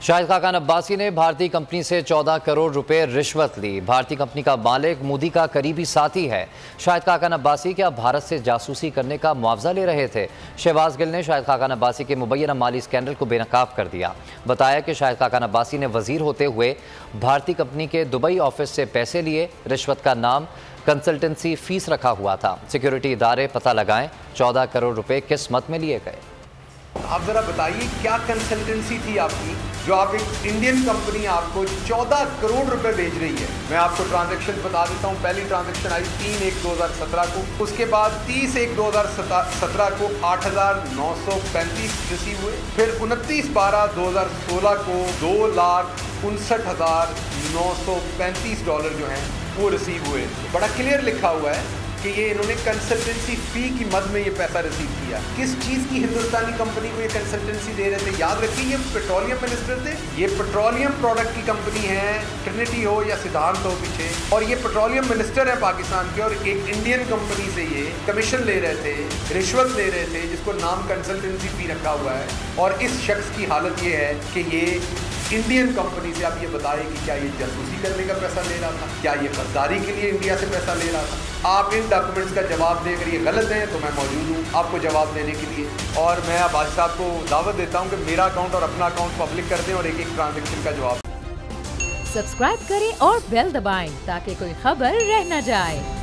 शाहिद खाकान अब्बासी ने भारतीय कंपनी से 14 करोड़ रुपए रिश्वत ली। भारतीय कंपनी का मालिक मोदी का करीबी साथी है। शाहिद खाकान अब्बासी क्या भारत से जासूसी करने का मुआवजा ले रहे थे? शहबाज गिल ने शाहिद खाकान अब्बासी के मुबैना माली स्कैंडल को बेनकाब कर दिया। बताया कि शाहिद खाकान अब्बासी ने वजीर होते हुए भारतीय कंपनी के दुबई ऑफिस से पैसे लिए। रिश्वत का नाम कंसल्टेंसी फीस रखा हुआ था। सिक्योरिटी इदारे पता लगाएं 14 करोड़ रुपए किस मद में लिए गए। आप जरा बताइए क्या कंसल्टेंसी थी आपकी जो आप एक इंडियन कंपनी आपको 14 करोड़ रुपए भेज रही है। मैं आपको ट्रांजैक्शन बता देता हूं। पहली ट्रांजैक्शन आई 3/1/2017 को, उसके बाद 30/1/2017 को 8,935 रिसीव हुए, फिर 29/12/2016 को $2,59,935 जो हैं वो रिसीव हुए। बड़ा क्लियर लिखा हुआ है कि ये इन्होंने कंसल्टेंसी फी की मद में ये पैसा रिसीव किया। किस चीज़ की हिंदुस्तानी कंपनी को ये कंसल्टेंसी दे रहे थे? याद रखिए ये पेट्रोलियम मिनिस्टर थे। ये पेट्रोलियम प्रोडक्ट की कंपनी है, ट्रिनिटी हो या सिद्धांत हो पीछे, और ये पेट्रोलियम मिनिस्टर है पाकिस्तान के, और एक इंडियन कंपनी से ये कमीशन ले रहे थे, रिश्वत ले रहे थे, जिसको नाम कंसल्टेंसी फी रखा हुआ है। और इस शख्स की हालत ये है कि ये इंडियन कंपनी से, आप ये बताएं कि क्या ये जासूसी करने का पैसा ले रहा था, क्या ये गद्दारी के लिए इंडिया से पैसा ले रहा था? आप इन डॉक्यूमेंट्स का जवाब दें। अगर ये गलत हैं तो मैं मौजूद हूँ आपको जवाब देने के लिए। और मैं आबाद साहब को दावत देता हूँ कि मेरा अकाउंट और अपना अकाउंट पब्लिक कर दें और एक एक ट्रांजेक्शन का जवाब। सब्सक्राइब करें और बेल दबाएं ताकि कोई खबर रह न जाए।